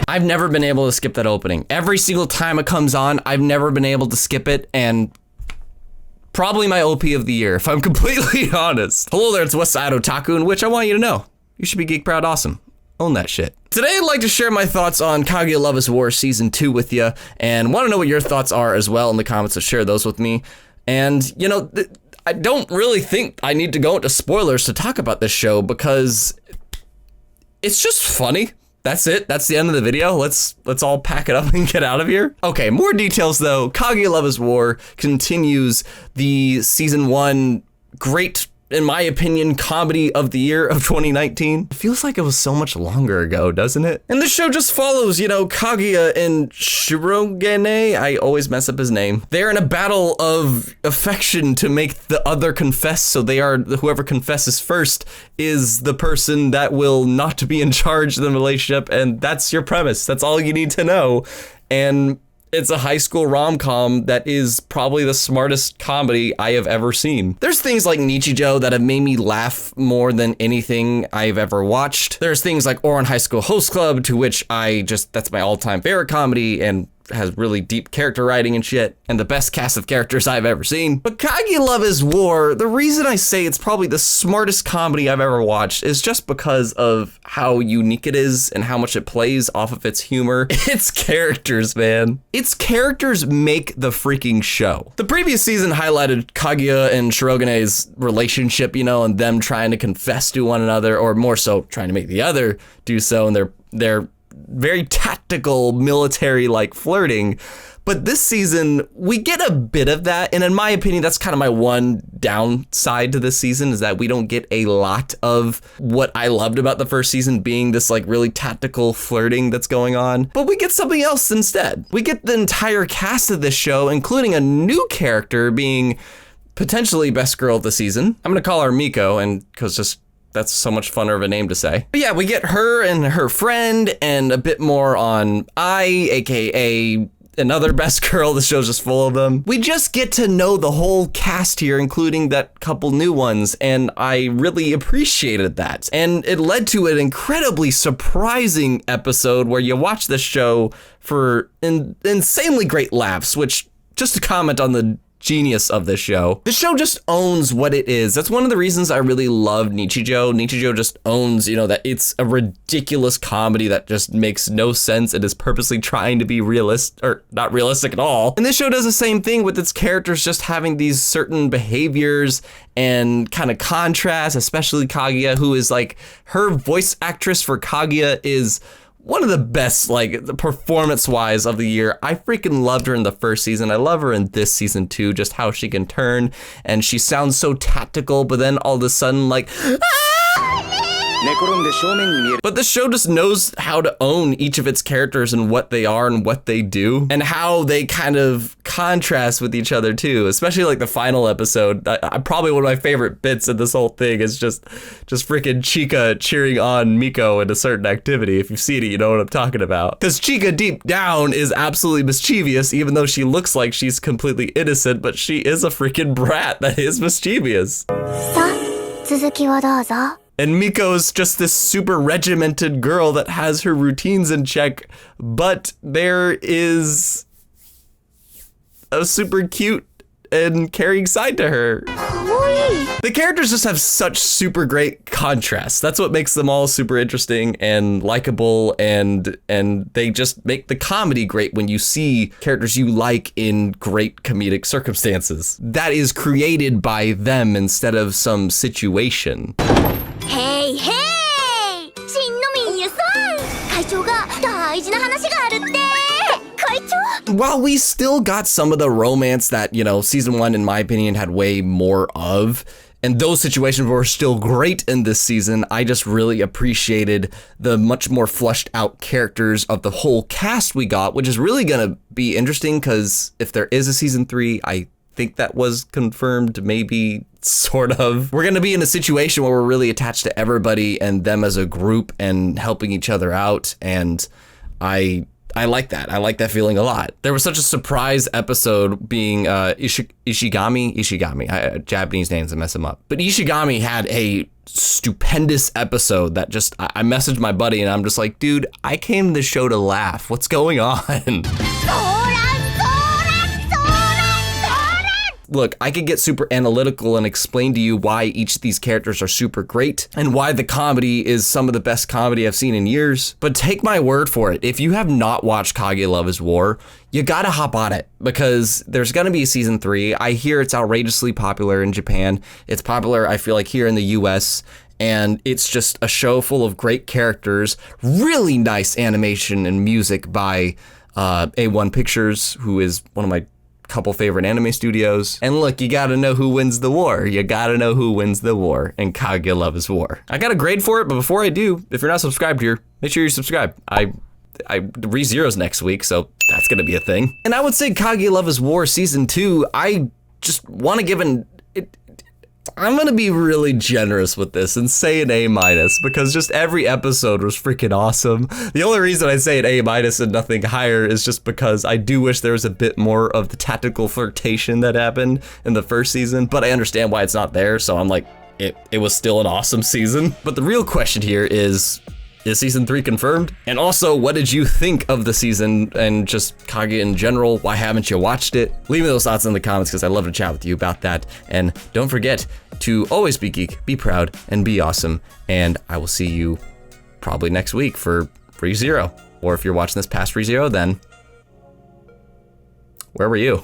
I've never been able to skip that opening. Every single time it comes on, I've never been able to skip it, and probably my OP of the year, if I'm completely honest. Hello there, it's Westside Otaku, in which I want you to know, you should be geek proud awesome. Own that shit. Today I'd like to share my thoughts on Kaguya Love Is War Season 2 with you, and want to know what your thoughts are as well in the comments, so share those with me. And, you know, I don't really think I need to go into spoilers to talk about this show, because it's just funny. That's it. That's the end of the video. Let's all pack it up and get out of here. Okay, more details though. Kaguya Love Is War continues the season 1 great, in my opinion, comedy of the year of 2019. It feels like it was so much longer ago, doesn't it? And the show just follows, you know, Kaguya and Shirogane, I always mess up his name. They're in a battle of affection to make the other confess, so they are, whoever confesses first is the person that will not be in charge of the relationship, and that's your premise. That's all you need to know. And it's a high school rom-com that is probably the smartest comedy I have ever seen. There's things like Nichijou that have made me laugh more than anything I've ever watched. There's things like Ouran High School Host Club, to which that's my all-time favorite comedy and has really deep character writing and shit, and the best cast of characters I've ever seen. But Kaguya Love Is War, the reason I say it's probably the smartest comedy I've ever watched is just because of how unique it is and how much it plays off of its humor. Its characters, man. Its characters make the freaking show. The previous season highlighted Kaguya and Shirogane's relationship, you know, and them trying to confess to one another, or more so trying to make the other do so, and they're very tactical, military-like flirting. But this season, we get a bit of that, and in my opinion, that's kind of my one downside to this season, is that we don't get a lot of what I loved about the first season being this like really tactical flirting that's going on. But we get something else instead. We get the entire cast of this show, including a new character being potentially best girl of the season. I'm gonna call her Miko, and because that's so much funner of a name to say. But yeah, we get her and her friend and a bit more on aka another best girl. The show's just full of them. We just get to know the whole cast here, including that couple new ones, and I really appreciated that. And it led to an incredibly surprising episode where you watch this show for insanely great laughs, which, just to comment on the genius of this show. The show just owns what it is. That's one of the reasons I really love Nichijou. Nichijou just owns, you know, that it's a ridiculous comedy that just makes no sense and is purposely trying to be realistic, or not realistic at all. And this show does the same thing with its characters just having these certain behaviors and kind of contrast, especially Kaguya, who is like, her voice actress for Kaguya is one of the best, like, performance-wise of the year. I freaking loved her in the first season. I love her in this season too, just how she can turn, and she sounds so tactical, but then all of a sudden, like, but the show just knows how to own each of its characters and what they are and what they do, and how they kind of contrast with each other too, especially like the final episode. Probably one of my favorite bits of this whole thing is just freaking Chika cheering on Miko in a certain activity. If you've seen it, you know what I'm talking about. Because Chika deep down is absolutely mischievous, even though she looks like she's completely innocent, but she is a freaking brat that is mischievous. And Miko's just this super regimented girl that has her routines in check, but there is a super cute and caring side to her. The characters just have such super great contrast. That's what makes them all super interesting and likable, and they just make the comedy great when you see characters you like in great comedic circumstances. That is created by them instead of some situation. Hey, hey! While we still got some of the romance that, you know, season 1, in my opinion, had way more of, and those situations were still great in this season, I just really appreciated the much more fleshed out characters of the whole cast we got, which is really gonna be interesting, because if there is a season 3, I think that was confirmed, maybe, sort of. We're gonna be in a situation where we're really attached to everybody and them as a group and helping each other out, and I I like that. I like that feeling a lot. There was such a surprise episode being Ishigami. Japanese names, I mess them up. But Ishigami had a stupendous episode that just, I messaged my buddy and I'm just like, dude, I came to the show to laugh. What's going on? Look, I could get super analytical and explain to you why each of these characters are super great and why the comedy is some of the best comedy I've seen in years. But take my word for it. If you have not watched Kaguya Love Is War, you gotta hop on it because there's gonna be a season 3. I hear it's outrageously popular in Japan. It's popular, I feel like, here in the US. And it's just a show full of great characters, really nice animation and music by A1 Pictures, who is one of my couple favorite anime studios. And look, you gotta know who wins the war. You gotta know who wins the war, and Kaguya Love Is War. I got a grade for it, but before I do, if you're not subscribed here, make sure you subscribe. I re-zeros next week, so that's gonna be a thing. And I would say Kaguya Love Is War Season 2, I just wanna give I'm gonna be really generous with this and say an A- because just every episode was freaking awesome. The only reason I say an A- and nothing higher is just because I do wish there was a bit more of the tactical flirtation that happened in the first season, but I understand why it's not there, so I'm like, it was still an awesome season. But the real question here is season 3 confirmed? And also, what did you think of the season and just Kaguya in general? Why haven't you watched it? Leave me those thoughts in the comments because I'd love to chat with you about that. And don't forget to always be geek, be proud, and be awesome. And I will see you probably next week for ReZero. Or if you're watching this past ReZero, then where were you?